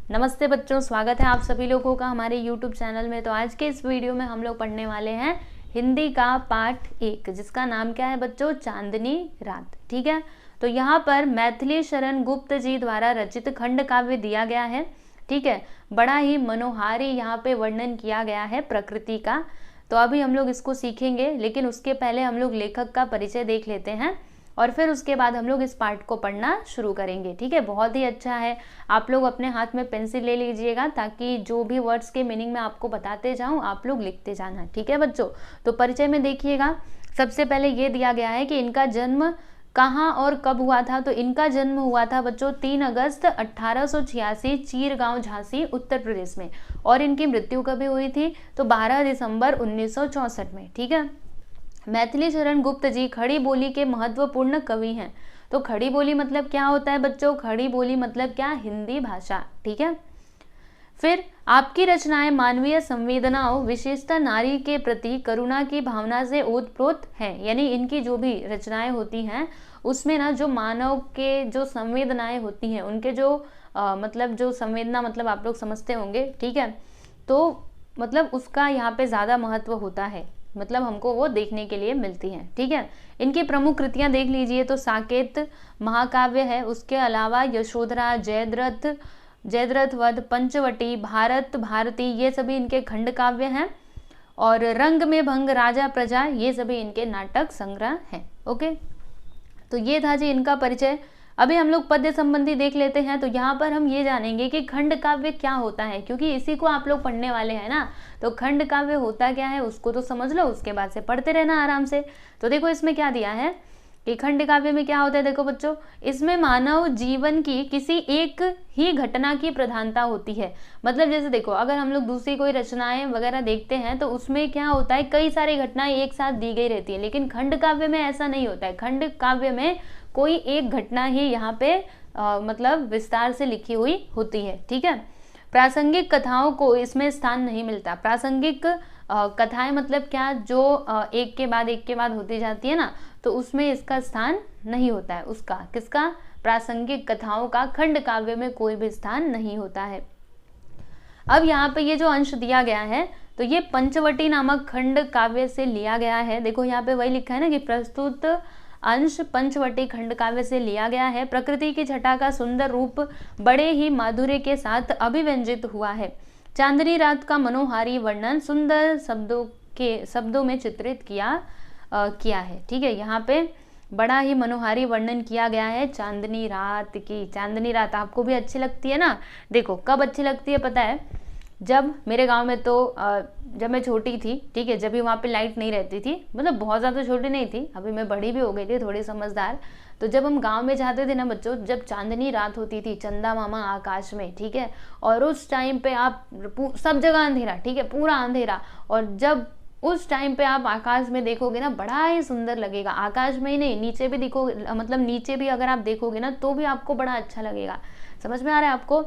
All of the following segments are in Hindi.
नमस्ते बच्चों, स्वागत है आप सभी लोगों का हमारे YouTube चैनल में। तो आज के इस वीडियो में हम लोग पढ़ने वाले हैं हिंदी का पाठ 1, जिसका नाम क्या है बच्चों? चांदनी रात। ठीक है, तो यहाँ पर मैथिली शरण गुप्त जी द्वारा रचित खंड काव्य दिया गया है। ठीक है, बड़ा ही मनोहारी यहाँ पे वर्णन किया गया है प्रकृति का। तो अभी हम लोग इसको सीखेंगे, लेकिन उसके पहले हम लोग लेखक का परिचय देख लेते हैं और फिर उसके बाद हम लोग इस पाठ को पढ़ना शुरू करेंगे। ठीक है, बहुत ही अच्छा है। आप लोग अपने हाथ में पेंसिल ले लीजिएगा ताकि जो भी वर्ड्स के मीनिंग मैं आपको बताते जाऊं आप लोग लिखते जाना। ठीक है बच्चों, तो परिचय में देखिएगा। सबसे पहले ये दिया गया है कि इनका जन्म कहाँ और कब हुआ था। तो इनका जन्म हुआ था बच्चों 3 अगस्त 1886 चीरगांव, झांसी, उत्तर प्रदेश में। और इनकी मृत्यु कभी हुई थी? तो 12 दिसंबर 1964 में। ठीक है, मैथिली शरण गुप्त जी खड़ी बोली के महत्वपूर्ण कवि हैं। तो खड़ी बोली मतलब क्या होता है बच्चों? खड़ी बोली मतलब क्या? हिंदी भाषा। ठीक है, फिर आपकी रचनाएं मानवीय संवेदनाओं, विशेषता नारी के प्रति करुणा की भावना से ओतप्रोत हैं। यानी इनकी जो भी रचनाएं होती हैं उसमें ना जो मानव के जो संवेदनाएं होती हैं, उनके जो मतलब जो संवेदना मतलब आप लोग समझते होंगे। ठीक है, तो मतलब उसका यहाँ पे ज़्यादा महत्व होता है, मतलब हमको वो देखने के लिए मिलती हैं। ठीक है, इनकी प्रमुख कृतियां देख लीजिए तो साकेत महाकाव्य है, उसके अलावा यशोधरा, जयद्रथ वध, पंचवटी, भारत भारती, ये सभी इनके खंड काव्य हैं। और रंग में भंग, राजा प्रजा, ये सभी इनके नाटक संग्रह हैं। ओके, तो ये था जी इनका परिचय। अभी हम लोग पद्य संबंधी देख लेते हैं। तो यहाँ पर हम ये जानेंगे कि खंड काव्य क्या होता है, क्योंकि इसी को आप लोग पढ़ने वाले हैं ना। तो खंड काव्य होता क्या है उसको तो समझ लो, उसके बाद से पढ़ते रहना आराम से। तो देखो इसमें क्या दिया है कि खंड काव्य में क्या होता है। देखो बच्चों, इसमें मानव जीवन की किसी एक ही घटना की प्रधानता होती है। मतलब जैसे देखो, अगर हम लोग दूसरी कोई रचनाएं वगैरह देखते हैं तो उसमें क्या होता है, कई सारी घटनाएं एक साथ दी गई रहती है, लेकिन खंड काव्य में ऐसा नहीं होता है। खंड काव्य में कोई एक घटना ही यहाँ पे मतलब विस्तार से लिखी हुई होती है। ठीक है, प्रासंगिक कथाओं को इसमें स्थान नहीं मिलता। प्रासंगिक कथाएं मतलब क्या? जो एक के बाद होती जाती है ना, तो उसमें इसका स्थान नहीं होता है। उसका किसका? प्रासंगिक कथाओं का खंड काव्य में कोई भी स्थान नहीं होता है। अब यहाँ पे ये जो अंश दिया गया है तो ये पंचवटी नामक खंड काव्य से लिया गया है। देखो यहाँ पे वही लिखा है ना कि प्रस्तुत अंश पंचवटी खंड काव्य से लिया गया है। प्रकृति की छटा का सुंदर रूप बड़े ही माधुर्य के साथ अभिव्यंजित हुआ है। चांदनी रात का मनोहारी वर्णन सुंदर शब्दों में चित्रित किया है। ठीक है, यहाँ पे बड़ा ही मनोहारी वर्णन किया गया है चांदनी रात की। चांदनी रात आपको भी अच्छी लगती है ना? देखो कब अच्छी लगती है पता है? जब मेरे गांव में तो जब मैं छोटी थी, ठीक है, जब भी वहाँ पे लाइट नहीं रहती थी, मतलब बहुत ज़्यादा छोटी नहीं थी, अभी मैं बड़ी भी हो गई थी, थोड़ी समझदार। तो जब हम गांव में जाते थे ना बच्चों, जब चांदनी रात होती थी, चंदा मामा आकाश में, ठीक है, और उस टाइम पे आप सब जगह अंधेरा, ठीक है, पूरा अंधेरा, और जब उस टाइम पे आप आकाश में देखोगे ना, बड़ा ही सुंदर लगेगा। आकाश में ही नहीं, नीचे भी देखोगे, मतलब नीचे भी अगर आप देखोगे ना तो भी आपको बड़ा अच्छा लगेगा। समझ में आ रहा है आपको?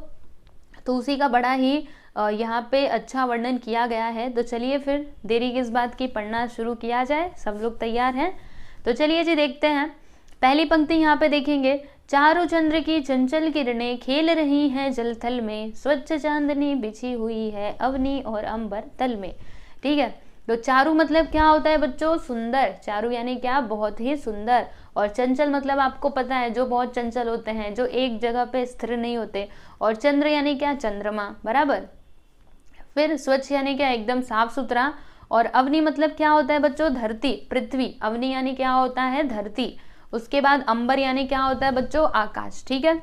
तो उसी का बड़ा ही यहाँ पे अच्छा वर्णन किया गया है। तो चलिए फिर देरी किस बात की, पढ़ना शुरू किया जाए। सब लोग तैयार हैं? तो चलिए जी देखते हैं। पहली पंक्ति यहाँ पे देखेंगे। चारों चंद्र की चंचल किरणें खेल रही हैं जल थल में, स्वच्छ चांदनी बिछी हुई है अवनी और अंबर तल में। ठीक है, तो चारू मतलब क्या होता है बच्चों? सुंदर। चारू यानी क्या? बहुत ही सुंदर। और चंचल मतलब आपको पता है जो बहुत चंचल होते हैं, जो एक जगह पे स्थिर नहीं होते। और चंद्र यानी क्या? चंद्रमा, बराबर। फिर स्वच्छ यानी क्या? एकदम साफ सुथरा। और अवनी मतलब क्या होता है बच्चों? धरती, पृथ्वी। अवनी यानी क्या होता है? धरती। उसके बाद अंबर यानी क्या होता है बच्चों? आकाश। ठीक है,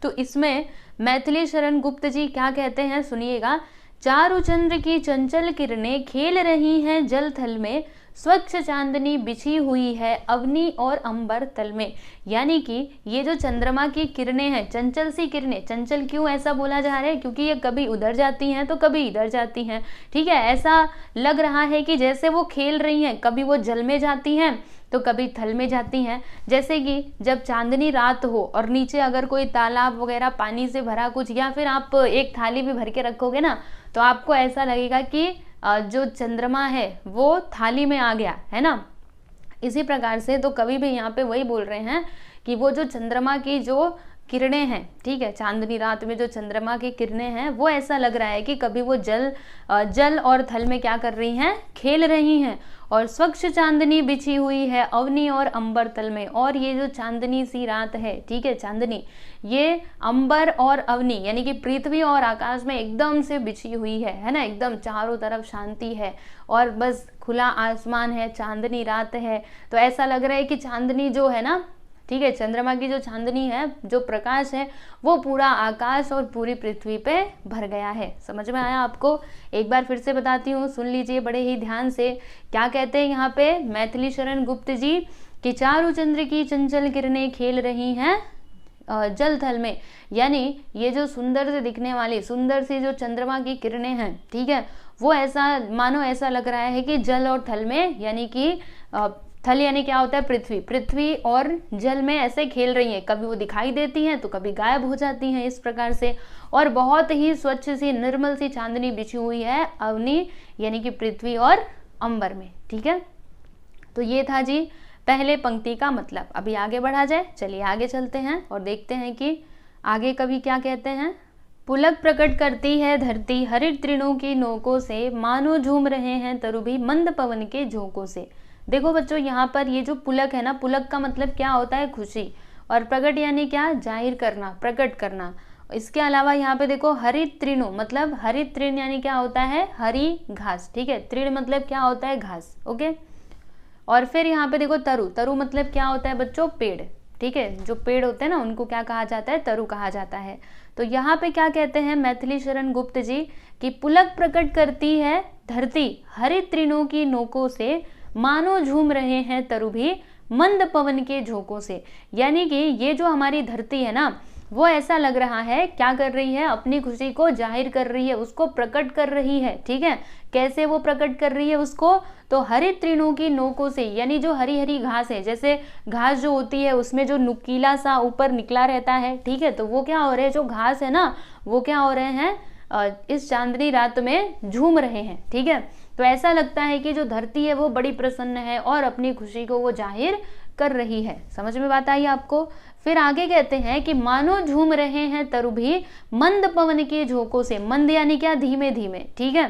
तो इसमें मैथिली शरण गुप्त जी क्या कहते हैं सुनिएगा। चारु चंद्र की चंचल किरणें खेल रही हैं जल थल में, स्वच्छ चांदनी बिछी हुई है अवनी और अंबर तल में। यानी कि ये जो चंद्रमा की किरणें हैं, चंचल सी किरणें, चंचल क्यों ऐसा बोला जा रहा है? क्योंकि ये कभी उधर जाती हैं तो कभी इधर जाती हैं। ठीक है, ऐसा लग रहा है कि जैसे वो खेल रही हैं, कभी वो जल में जाती हैं तो कभी थल में जाती हैं। जैसे कि जब चांदनी रात हो और नीचे अगर कोई तालाब वगैरह पानी से भरा कुछ, या फिर आप एक थाली भी भर के रखोगे ना, तो आपको ऐसा लगेगा कि जो चंद्रमा है वो थाली में आ गया है ना। इसी प्रकार से तो कवि भी यहाँ पे वही बोल रहे हैं कि वो जो चंद्रमा की जो किरणें हैं, ठीक है, चांदनी रात में जो चंद्रमा की किरणें हैं वो ऐसा लग रहा है कि कभी वो जल और थल में क्या कर रही हैं, खेल रही हैं। और स्वच्छ चांदनी बिछी हुई है अवनी और अंबर तल में। और ये जो चांदनी सी रात है, ठीक है, चांदनी ये अंबर और अवनी यानी कि पृथ्वी और आकाश में एकदम से बिछी हुई है ना, एकदम चारों तरफ शांति है और बस खुला आसमान है, चांदनी रात है। तो ऐसा लग रहा है कि चांदनी जो है ना, ठीक है, चंद्रमा की जो चांदनी है, जो प्रकाश है, वो पूरा आकाश और पूरी पृथ्वी पे भर गया है। समझ में आया आपको? एक बार फिर से बताती हूँ, सुन लीजिए बड़े ही ध्यान से। क्या कहते हैं यहाँ पे मैथिली शरण गुप्त जी कि चारु चंद्र की चंचल किरणें खेल रही हैं जल थल में। यानी ये जो सुंदर से दिखने वाली सुंदर सी जो चंद्रमा की किरणें हैं, ठीक है, वो ऐसा मानो ऐसा लग रहा है कि जल और थल में, यानी कि थल यानी क्या होता है, पृथ्वी और जल में ऐसे खेल रही हैं। कभी वो दिखाई देती हैं तो कभी गायब हो जाती हैं, इस प्रकार से। और बहुत ही स्वच्छ सी निर्मल सी चांदनी बिछी हुई है अवनी यानी कि पृथ्वी और अंबर में, ठीक है। तो ये था जी पहले पंक्ति का मतलब। अभी आगे बढ़ा जाए, चलिए आगे चलते हैं और देखते हैं कि आगे कभी क्या कहते हैं। पुलक प्रकट करती है धरती हरित तृणों की नोकों से, मानो झूम रहे हैं तरुभी मंद पवन के झोंकों से। देखो बच्चों, यहाँ पर ये जो पुलक है ना, पुलक का मतलब क्या होता है, खुशी। और प्रकट यानी क्या, जाहिर करना, प्रकट करना। इसके अलावा यहाँ पे देखो हरित तृणों, मतलब हरित तृण यानी क्या होता है, हरी घास, ठीक है। तृण मतलब क्या होता है, घास, ओके। और फिर यहाँ पे देखो तरु मतलब क्या होता है बच्चों, पेड़, ठीक है। जो पेड़ होते हैं ना उनको क्या कहा जाता है, तरु कहा जाता है। तो यहाँ पे क्या कहते हैं मैथिली शरण गुप्त जी कि पुलक प्रकट करती है धरती हरित तृणों की नोकों से, मानो झूम रहे हैं तरु भी मंद पवन के झोंकों से। यानी कि ये जो हमारी धरती है ना, वो ऐसा लग रहा है क्या कर रही है, अपनी खुशी को जाहिर कर रही है, उसको प्रकट कर रही है, ठीक है। कैसे वो प्रकट कर रही है उसको, तो हरित तृणों की नोकों से, यानी जो हरी हरी घास है, जैसे घास जो होती है उसमें जो नुकीला सा ऊपर निकला रहता है, ठीक है। तो वो क्या हो रहे हैं, जो घास है ना वो क्या हो रहे हैं, इस चांदनी रात में झूम रहे हैं, ठीक है। तो ऐसा लगता है कि जो धरती है वो बड़ी प्रसन्न है और अपनी खुशी को वो जाहिर कर रही है। समझ में बात आई आपको? फिर आगे कहते हैं कि मानो झूम रहे हैं तरु भी मंद पवन के झोंकों से। मंद यानी क्या, धीमे धीमे, ठीक है।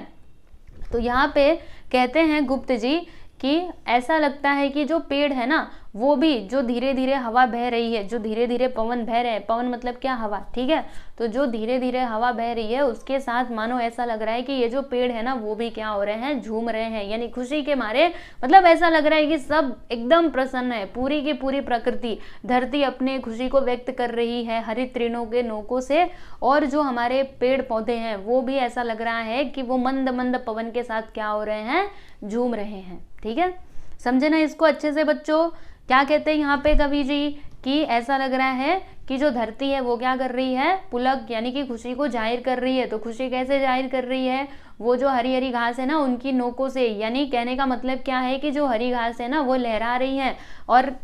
तो यहाँ पे कहते हैं गुप्त जी कि ऐसा लगता है कि जो पेड़ है ना वो भी, जो धीरे धीरे हवा बह रही है, जो धीरे धीरे पवन बह रहे हैं, पवन मतलब क्या, हवा, ठीक है। तो जो धीरे धीरे हवा बह रही है उसके साथ मानो ऐसा लग रहा है कि ये जो पेड़ है ना वो भी क्या हो रहे हैं, झूम रहे हैं, यानी खुशी के मारे। मतलब ऐसा लग रहा है कि सब एकदम प्रसन्न है, पूरी की पूरी प्रकृति, धरती अपने खुशी को व्यक्त कर रही है हरित तृणों के नोकों से। और जो हमारे पेड़ पौधे हैं वो भी ऐसा लग रहा है कि वो मंद मंद पवन के साथ क्या हो रहे हैं, झूम रहे हैं, ठीक है। समझे ना इसको अच्छे से बच्चों? क्या कहते हैं यहाँ पे कवि जी कि ऐसा लग रहा है कि जो धरती है वो क्या कर रही है, पुलक यानी कि खुशी को जाहिर कर रही है। तो खुशी कैसे जाहिर कर रही है, वो जो हरी हरी घास है ना उनकी नोकों से, यानी कहने का मतलब क्या है कि जो हरी घास है ना वो लहरा रही है और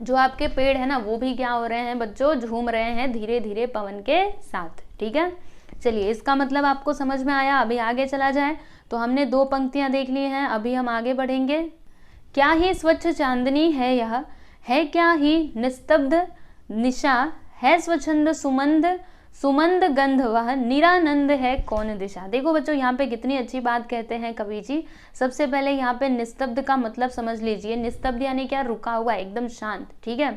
जो आपके पेड़ है ना वो भी क्या हो रहे हैं बच्चों, झूम रहे हैं धीरे धीरे पवन के साथ, ठीक है। चलिए इसका मतलब आपको समझ में आया। अभी आगे चला जाए तो हमने 2 पंक्तियां देख ली हैं, अभी हम आगे बढ़ेंगे। क्या ही स्वच्छ चांदनी है यह, है क्या ही निस्तब्ध निशा, है स्वच्छंद सुमंद गंध वह, निरानंद है कौन दिशा। देखो बच्चों यहाँ पे कितनी अच्छी बात कहते हैं कवि जी। सबसे पहले यहाँ पे निस्तब्ध का मतलब समझ लीजिए। निस्तब्ध यानी क्या, रुका हुआ, एकदम शांत, ठीक है।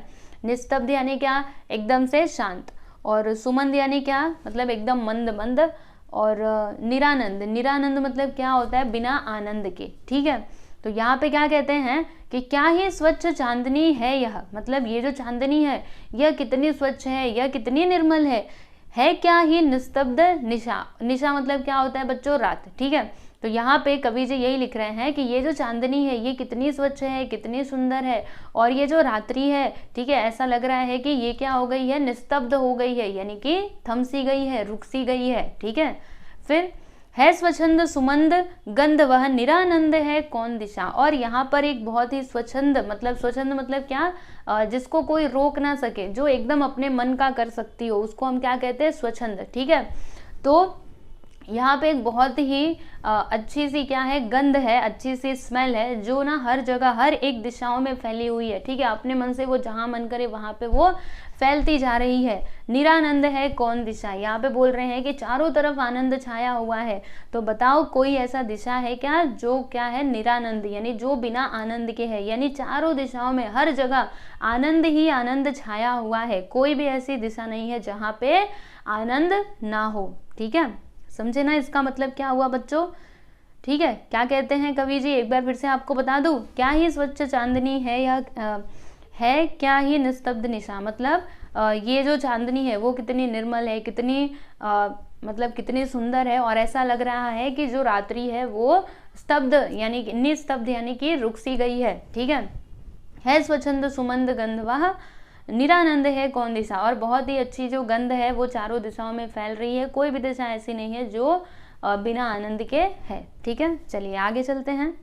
निस्तब्ध यानी क्या, एकदम से शांत। और सुमंद यानी क्या, मतलब एकदम मंद मंद। और निरानंद मतलब क्या होता है, बिना आनंद के, ठीक है। तो यहाँ पे क्या कहते हैं कि क्या ही स्वच्छ चांदनी है यह, मतलब ये जो चांदनी है यह कितनी स्वच्छ है, यह कितनी निर्मल है क्या ही निस्तब्ध निशा। निशा मतलब क्या होता है बच्चों, रात, ठीक है। तो यहाँ पे कवि जी यही लिख रहे हैं कि ये जो चांदनी है ये कितनी स्वच्छ है, कितनी सुंदर है। और ये जो रात्रि है, ठीक है, ऐसा लग रहा है कि ये क्या हो गई है, निस्तब्ध हो गई है, यानी कि थम सी गई है, रुक सी गई है, ठीक है। फिर है स्वच्छंद सुमंद गंध वह, निरानंद है कौन दिशा। और यहाँ पर एक बहुत ही स्वच्छंद मतलब क्या, जिसको कोई रोक ना सके, जो एकदम अपने मन का कर सकती हो, उसको हम क्या कहते हैं, स्वच्छंद, ठीक है। तो यहाँ पे एक बहुत ही अच्छी सी क्या है, गंध है, अच्छी सी स्मेल है, जो ना हर जगह हर एक दिशाओं में फैली हुई है। ठीक है, अपने मन से वो जहाँ मन करे वहाँ पे वो फैलती जा रही है। निरानंद है कौन दिशा, यहाँ पे बोल रहे हैं कि चारों तरफ आनंद छाया हुआ है। तो बताओ कोई ऐसा दिशा है क्या जो क्या है, निरानंद, यानी जो बिना आनंद के है, यानी चारों दिशाओं में हर जगह आनंद ही आनंद छाया हुआ है। कोई भी ऐसी दिशा नहीं है जहाँ पे आनंद ना हो। ठीक है, समझे ना इसका मतलब क्या हुआ बच्चों। ठीक है, क्या कहते हैं कवि जी, एक बार फिर से आपको बता दूं, क्या ही स्वच्छ चांदनी है या है क्या ही निस्तब्ध निशा, मतलब ये जो चांदनी है वो कितनी निर्मल है, कितनी मतलब कितनी सुंदर है, और ऐसा लग रहा है कि जो रात्रि है वो स्तब्ध यानी कि निस्तब्ध यानी कि रुक सी गई है। ठीक है स्वच्छंद सुमंद गंध वह निरानंद है कौन दिशा, और बहुत ही अच्छी जो गंध है वो चारों दिशाओं में फैल रही है। कोई भी दिशा ऐसी नहीं है जो बिना आनंद के है। ठीक है, चलिए आगे चलते हैं।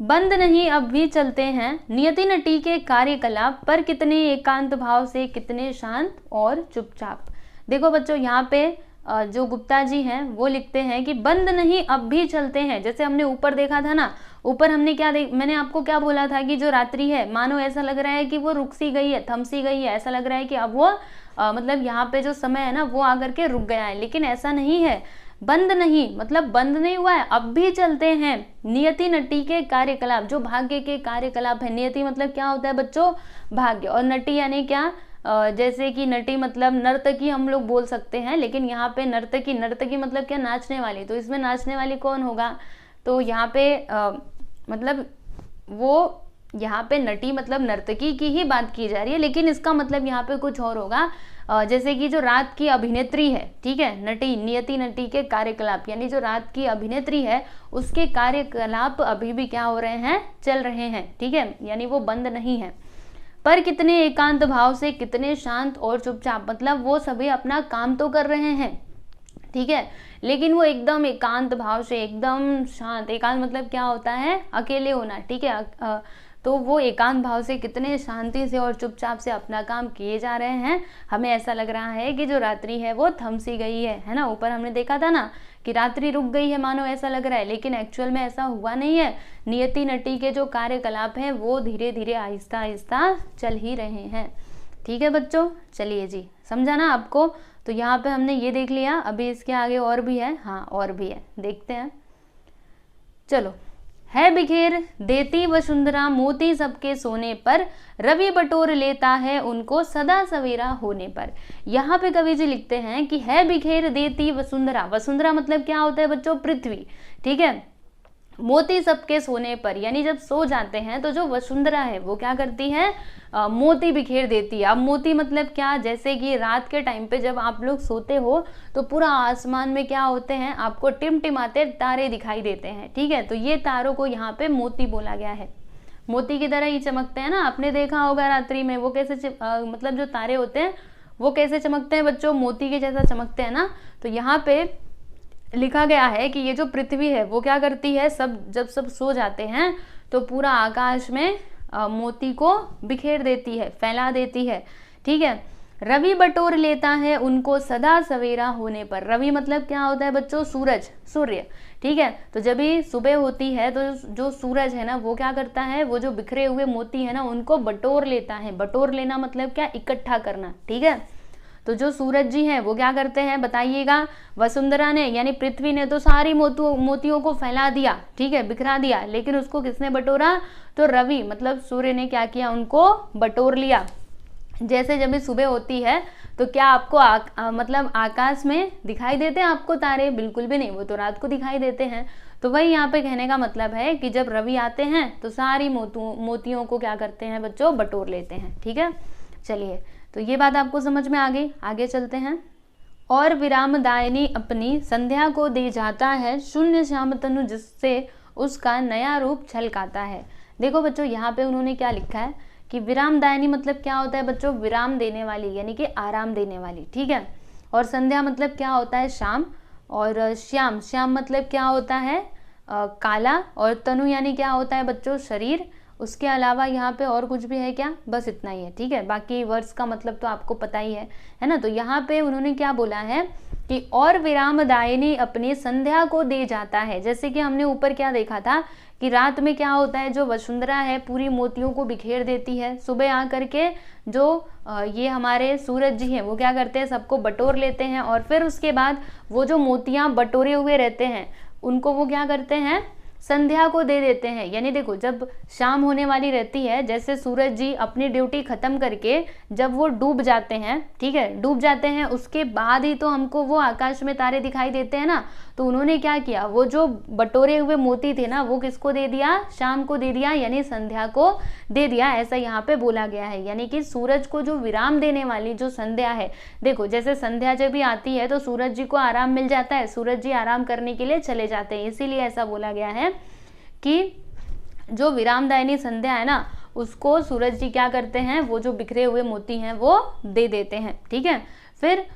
बंद नहीं अब भी चलते हैं नियति नटी के कार्यकलाप, पर कितने एकांत भाव से कितने शांत और चुपचाप। देखो बच्चों, यहाँ पे जो गुप्ता जी हैं वो लिखते हैं कि बंद नहीं अब भी चलते हैं। जैसे हमने ऊपर देखा था ना, ऊपर हमने क्या मैंने आपको क्या बोला था कि जो रात्रि है मानो ऐसा लग रहा है कि वो रुक सी गई है, थम सी गई है, ऐसा लग रहा है कि अब वो मतलब यहाँ पे जो समय है ना वो आकर के रुक गया है, लेकिन ऐसा नहीं है। बंद नहीं मतलब बंद नहीं हुआ है, अब भी चलते हैं नियति नटी के कार्यकलाप, जो भाग्य के कार्यकलाप है। नियति मतलब क्या होता है बच्चों, भाग्य, और नटी यानी क्या, जैसे कि नटी मतलब नर्तकी हम लोग बोल सकते हैं, लेकिन यहाँ पे नर्तकी, नर्तकी मतलब क्या, नाचने वाली। तो इसमें नाचने वाली कौन होगा, तो यहाँ पे मतलब वो यहाँ पे नटी मतलब नर्तकी की ही बात की जा रही है, लेकिन इसका मतलब यहाँ पे कुछ और होगा। जैसे कि जो रात की अभिनेत्री है, ठीक है, नटी, नियति नटी के कार्यकलाप, यानी जो रात की अभिनेत्री है उसके कार्यकलाप अभी भी क्या हो रहे हैं, चल रहे हैं। ठीक है, यानी वो बंद नहीं है। पर कितने एकांत भाव से कितने शांत और चुपचाप, मतलब वो सभी अपना काम तो कर रहे हैं, ठीक है, लेकिन वो एकदम एकांत भाव से, एकदम शांत। एकांत मतलब क्या होता है, अकेले होना। ठीक है, तो वो एकांत भाव से कितने शांति से और चुपचाप से अपना काम किए जा रहे हैं। हमें ऐसा लग रहा है कि जो रात्रि है वो थम सी गई है ना। ऊपर हमने देखा था ना कि रात्रि रुक गई है, मानो ऐसा लग रहा है, लेकिन एक्चुअल में ऐसा हुआ नहीं है। नियति नटी के जो कार्यकलाप हैं वो धीरे धीरे आहिस्ता आहिस्ता चल ही रहे हैं। ठीक है बच्चों, चलिए जी, समझा ना आपको। तो यहाँ पे हमने ये देख लिया, अभी इसके आगे और भी है, हाँ और भी है, देखते हैं। चलो, है बिखेर देती वसुंधरा मोती सबके सोने पर, रवि बटोर लेता है उनको सदा सवेरा होने पर। यहाँ पे कवि जी लिखते हैं कि है बिखेर देती वसुंधरा, वसुंधरा मतलब क्या होता है बच्चों, पृथ्वी। ठीक है, मोती सबके सोने पर, यानी जब सो जाते हैं तो जो वसुंधरा है वो क्या करती है, मोती बिखेर देती है। अब मोती मतलब क्या, जैसे कि रात के टाइम पे जब आप लोग सोते हो तो पूरा आसमान में क्या होते हैं, आपको टिमटिमाते तारे दिखाई देते हैं। ठीक है, तो ये तारों को यहाँ पे मोती बोला गया है। मोती की तरह ही चमकते हैं ना, आपने देखा होगा रात्रि में वो कैसे मतलब जो तारे होते हैं वो कैसे चमकते हैं बच्चों, मोती के जैसा चमकते हैं ना। तो यहाँ पे लिखा गया है कि ये जो पृथ्वी है वो क्या करती है, जब सब सो जाते हैं तो पूरा आकाश में मोती को बिखेर देती है, फैला देती है। ठीक है, रवि बटोर लेता है उनको सदा सवेरा होने पर। रवि मतलब क्या होता है बच्चों, सूरज, सूर्य। ठीक है, तो जब भी सुबह होती है तो जो सूरज है ना वो क्या करता है, वो जो बिखरे हुए मोती है ना उनको बटोर लेता है। बटोर लेना मतलब क्या, इकट्ठा करना। ठीक है, तो जो सूरज जी हैं वो क्या करते हैं बताइएगा, वसुंधरा ने यानी पृथ्वी ने तो सारी मोतियों को फैला दिया, ठीक है, बिखरा दिया, लेकिन उसको किसने बटोरा, तो रवि मतलब सूर्य ने क्या किया, उनको बटोर लिया। जैसे जब भी सुबह होती है तो क्या आपको मतलब आकाश में दिखाई देते हैं आपको तारे, बिल्कुल भी नहीं, वो तो रात को दिखाई देते हैं। तो वही यहाँ पे कहने का मतलब है कि जब रवि आते हैं तो सारी मोतियों को क्या करते हैं बच्चों, बटोर लेते हैं। ठीक है, चलिए, तो ये बात आपको समझ में आ गई, आगे चलते हैं। और विरामदायिनी अपनी संध्या को दे जाता है, शून्य श्याम तनु जिससे उसका नया रूप छलकाता है। देखो बच्चों, यहाँ पे उन्होंने क्या लिखा है कि विरामदायिनी मतलब क्या होता है बच्चों, विराम देने वाली, यानी कि आराम देने वाली। ठीक है, और संध्या मतलब क्या होता है, शाम। और श्याम, श्याम मतलब क्या होता है, काला। और तनु यानी क्या होता है बच्चों, शरीर। उसके अलावा यहाँ पे और कुछ भी है क्या? बस इतना ही है, ठीक है। बाकी वर्ड्स का मतलब तो आपको पता ही है ना। तो यहाँ पे उन्होंने क्या बोला है कि और विरामदायिनी अपनी संध्या को दे जाता है। जैसे कि हमने ऊपर क्या देखा था कि रात में क्या होता है, जो वसुंधरा है पूरी मोतियों को बिखेर देती है, सुबह आकर के जो ये हमारे सूरज जी हैं वो क्या करते हैं, सबको बटोर लेते हैं, और फिर उसके बाद वो जो मोतियां बटोरे हुए रहते हैं उनको वो क्या करते हैं, संध्या को दे देते हैं। यानी देखो जब शाम होने वाली रहती है, जैसे सूरज जी अपनी ड्यूटी खत्म करके जब वो डूब जाते हैं, ठीक है, डूब जाते हैं, उसके बाद ही तो हमको वो आकाश में तारे दिखाई देते हैं ना। तो उन्होंने क्या किया, वो जो बटोरे हुए मोती थे ना वो किसको दे दिया, शाम को दे दिया, यानी संध्या को दे दिया, ऐसा यहाँ पे बोला गया है। यानी कि सूरज को जो विराम देने वाली जो संध्या है, देखो जैसे संध्या जब भी आती है तो सूरज जी को आराम मिल जाता है, सूरज जी आराम करने के लिए चले जाते हैं, इसीलिए ऐसा बोला गया है कि जो विरामदायिनी संध्या है ना उसको सूरज जी क्या करते हैं, वो जो बिखरे हुए मोती हैं वो दे देते हैं, ठीक है। फिर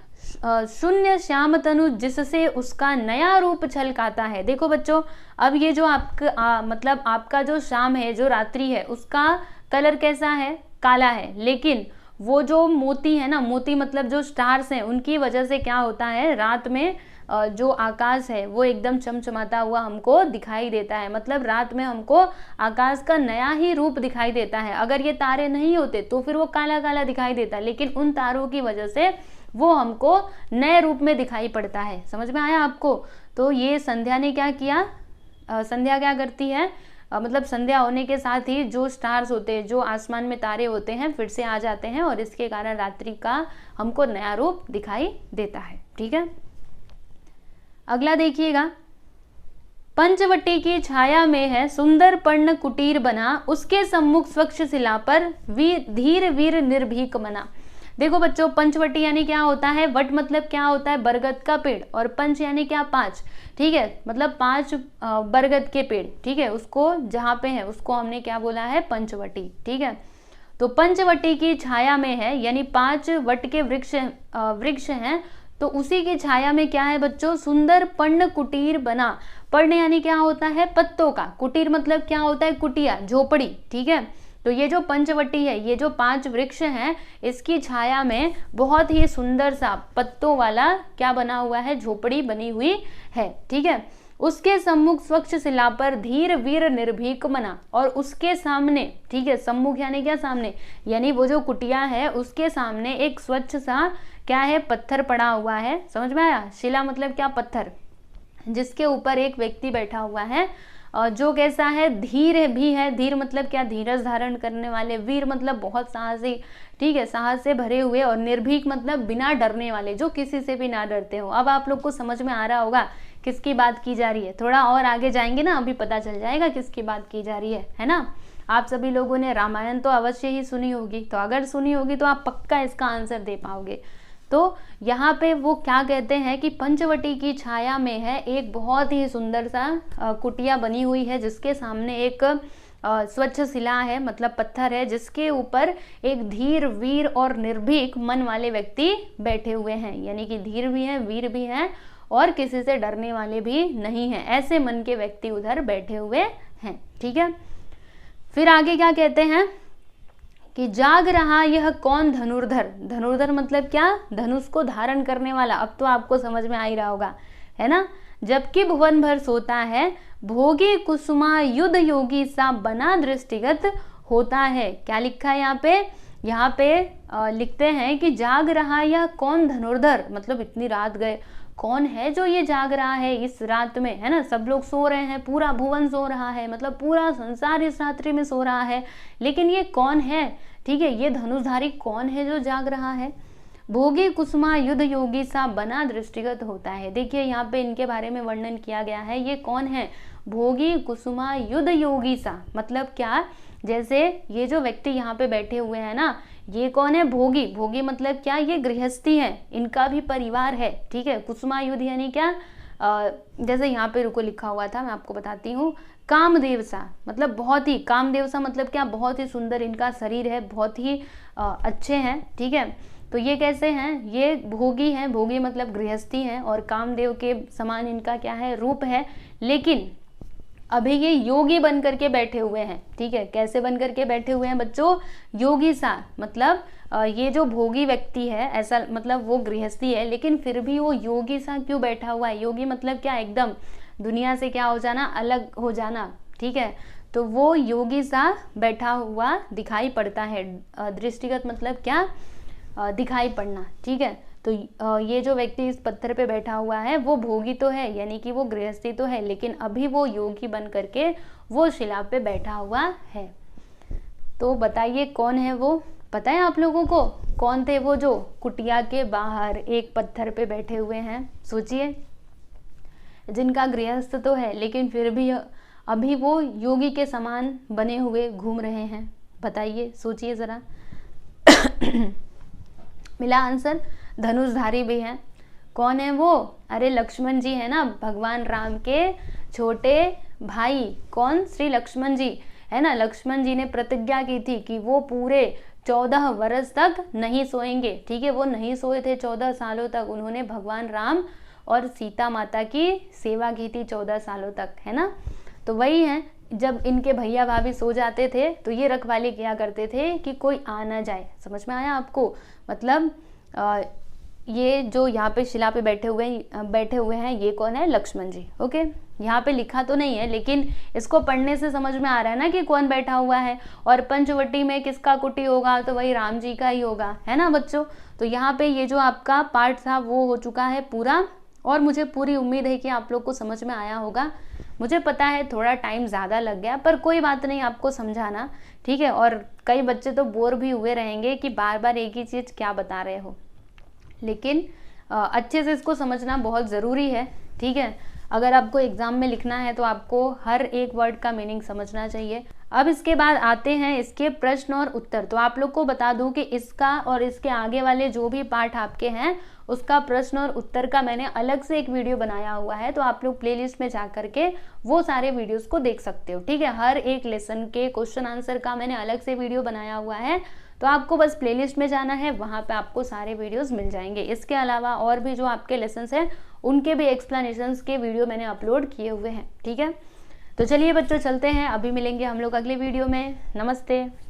शून्य श्याम तनु जिससे उसका नया रूप छलकाता है। देखो बच्चों, अब ये जो आपका मतलब आपका जो शाम है, जो रात्रि है, उसका कलर कैसा है, काला है, लेकिन वो जो मोती है ना, मोती मतलब जो स्टार्स हैं, उनकी वजह से क्या होता है, रात में जो आकाश है वो एकदम चमचमाता हुआ हमको दिखाई देता है। मतलब रात में हमको आकाश का नया ही रूप दिखाई देता है। अगर ये तारे नहीं होते तो फिर वो काला काला दिखाई देता, लेकिन उन तारों की वजह से वो हमको नए रूप में दिखाई पड़ता है। समझ में आया आपको? तो ये संध्या ने क्या किया, संध्या क्या करती है, मतलब संध्या होने के साथ ही जो स्टार्स होते हैं, जो आसमान में तारे होते हैं, फिर से आ जाते हैं और इसके कारण रात्रि का हमको नया रूप दिखाई देता है, ठीक है। अगला देखिएगा, पंचवटी की छाया में है सुंदर पर्ण कुटीर बना, उसके सम्मुख स्वच्छ शिला पर धीर वीर निर्भीक मना। देखो बच्चों, पंचवटी यानी क्या होता है, वट मतलब क्या होता है, बरगद का पेड़, और पंच यानी क्या, 5, ठीक है, मतलब 5 बरगद के पेड़, ठीक है, उसको जहाँ पे है उसको हमने क्या बोला है, पंचवटी, ठीक है। तो पंचवटी की छाया में है, यानी 5 वट के वृक्ष हैं, तो उसी की छाया में क्या है बच्चों, सुंदर पर्ण कुटीर बना। पर्ण यानी क्या होता है, पत्तों का, कुटीर मतलब क्या होता है, कुटिया, झोपड़ी, ठीक है। तो ये जो पंचवटी है, ये जो 5 वृक्ष हैं, इसकी छाया में बहुत ही सुंदर सा पत्तों वाला क्या बना हुआ है, झोपड़ी बनी हुई है, ठीक है। उसके सम्मुख स्वच्छ शिला पर धीर वीर निर्भीक मना, और उसके सामने, ठीक है, सम्मुख यानी क्या, सामने, यानी वो जो कुटिया है उसके सामने एक स्वच्छ सा क्या है, पत्थर पड़ा हुआ है। समझ में आया? शिला मतलब क्या, पत्थर, जिसके ऊपर एक व्यक्ति बैठा हुआ है, जो कैसा है, धीर भी है। धीर मतलब क्या, धीरज धारण करने वाले, वीर मतलब बहुत साहसी, ठीक है, साहस से भरे हुए, और निर्भीक मतलब बिना डरने वाले, जो किसी से भी ना डरते हो। अब आप लोग को समझ में आ रहा होगा किसकी बात की जा रही है, थोड़ा और आगे जाएंगे ना अभी पता चल जाएगा किसकी बात की जा रही है ना। आप सभी लोगों ने रामायण तो अवश्य ही सुनी होगी, तो अगर सुनी होगी तो आप पक्का इसका आंसर दे पाओगे। तो यहाँ पे वो क्या कहते हैं कि पंचवटी की छाया में है एक बहुत ही सुंदर सा कुटिया बनी हुई है, जिसके सामने एक स्वच्छ शिला है, मतलब पत्थर है, जिसके ऊपर एक धीर वीर और निर्भीक मन वाले व्यक्ति बैठे हुए हैं। यानी कि धीर भी हैं, वीर भी हैं, और किसी से डरने वाले भी नहीं हैं, ऐसे मन के व्यक्ति उधर बैठे हुए हैं, ठीक है। फिर आगे क्या कहते हैं कि जाग रहा यह कौन धनुर्धर। धनुर्धर मतलब क्या, धनुष को धारण करने वाला। अब तो आपको समझ में आ ही रहा होगा, है ना। जबकि भुवन भर सोता है, भोगी कुसुमा युद्ध योगी सा बना दृष्टिगत होता है। क्या लिखा है यहाँ पे लिखते हैं कि जाग रहा यह कौन धनुर्धर, मतलब इतनी रात गए, कौन है जो ये जाग रहा है इस रात में, है ना। सब लोग सो रहे हैं, पूरा भुवन सो रहा है, मतलब पूरा संसार इस रात्रि में सो रहा है, लेकिन ये कौन है, ठीक है, ये धनुषधारी कौन है जो जाग रहा है। भोगी कुसुमा युद्ध योगी सा बना दृष्टिगत होता है। देखिए यहाँ पे इनके बारे में वर्णन किया गया है, ये कौन है, भोगी कुसुमा युद्ध योगी सा, मतलब क्या, जैसे ये जो व्यक्ति यहाँ पे बैठे हुए हैं ना, ये कौन है, भोगी। भोगी मतलब क्या, ये गृहस्थी है, इनका भी परिवार है, ठीक है। कुसुमा युद्ध यानी क्या, जैसे यहाँ पे रुको लिखा हुआ था, मैं आपको बताती हूँ, कामदेव सा, मतलब बहुत ही, कामदेव सा मतलब क्या, बहुत ही सुंदर इनका शरीर है, बहुत ही अच्छे हैं, ठीक है। तो ये कैसे हैं, ये भोगी हैं, भोगी मतलब गृहस्थी हैं, और कामदेव के समान इनका क्या है, रूप है। लेकिन अभी ये योगी बन करके बैठे हुए हैं। ठीक है, कैसे बन करके बैठे हुए हैं बच्चों? योगी सा, मतलब ये जो भोगी व्यक्ति है, ऐसा मतलब वो गृहस्थी है लेकिन फिर भी वो योगी सा क्यों बैठा हुआ है? योगी मतलब क्या? एकदम दुनिया से क्या हो जाना, अलग हो जाना। ठीक है, तो वो योगी सा बैठा हुआ दिखाई पड़ता है। दृष्टिगत मतलब क्या? दिखाई पड़ना। ठीक है, तो ये जो व्यक्ति इस पत्थर पे बैठा हुआ है वो भोगी तो है, यानी कि वो गृहस्थी तो है, लेकिन अभी वो योगी बन करके वो शिला पे बैठा हुआ है। तो बताइए कौन है वो? पता है आप लोगों को कौन थे वो जो कुटिया के बाहर एक पत्थर पे बैठे हुए हैं? सोचिए, जिनका गृहस्थ तो है लेकिन फिर भी अभी वो योगी के समान बने हुए घूम रहे हैं। बताइए, सोचिए जरा। मिला आंसर? धनुषधारी भी हैं। कौन है वो? अरे लक्ष्मण जी है ना, भगवान राम के छोटे भाई। कौन? श्री लक्ष्मण जी है ना। लक्ष्मण जी ने प्रतिज्ञा की थी कि वो पूरे 14 वर्ष तक नहीं सोएंगे। ठीक है, वो नहीं सोए थे 14 सालों तक। उन्होंने भगवान राम और सीता माता की सेवा की थी 14 सालों तक, है ना। तो वही है, जब इनके भैया भाभी सो जाते थे तो ये रखवाली किया करते थे कि कोई आ ना जाए। समझ में आया आपको? मतलब ये जो यहाँ पे शिला पे बैठे हुए हैं ये कौन है? लक्ष्मण जी। ओके, यहाँ पे लिखा तो नहीं है लेकिन इसको पढ़ने से समझ में आ रहा है ना कि कौन बैठा हुआ है। और पंचवटी में किसका कुटी होगा? तो वही राम जी का ही होगा, है ना बच्चों। तो यहाँ पे ये जो आपका पार्ट था वो हो चुका है पूरा, और मुझे पूरी उम्मीद है कि आप लोग को समझ में आया होगा। मुझे पता है थोड़ा टाइम ज़्यादा लग गया, पर कोई बात नहीं, आपको समझाना। ठीक है, और कई बच्चे तो बोर भी हुए रहेंगे कि बार बार एक ही चीज़ क्या बता रहे हो, लेकिन अच्छे से इसको समझना बहुत ज़रूरी है। ठीक है, अगर आपको एग्ज़ाम में लिखना है तो आपको हर एक वर्ड का मीनिंग समझना चाहिए। अब इसके बाद आते हैं इसके प्रश्न और उत्तर। तो आप लोग को बता दूं कि इसका और इसके आगे वाले जो भी पार्ट आपके हैं उसका प्रश्न और उत्तर का मैंने अलग से एक वीडियो बनाया हुआ है, तो आप लोग प्लेलिस्ट में जा करके वो सारे वीडियोस को देख सकते हो। ठीक है, हर एक लेसन के क्वेश्चन आंसर का मैंने अलग से वीडियो बनाया हुआ है, तो आपको बस प्लेलिस्ट में जाना है, वहाँ पे आपको सारे वीडियोस मिल जाएंगे। इसके अलावा और भी जो आपके लेसन्स हैं उनके भी एक्सप्लेनेशंस के वीडियो मैंने अपलोड किए हुए हैं। ठीक है, तो चलिए बच्चों चलते हैं, अभी मिलेंगे हम लोग अगले वीडियो में। नमस्ते।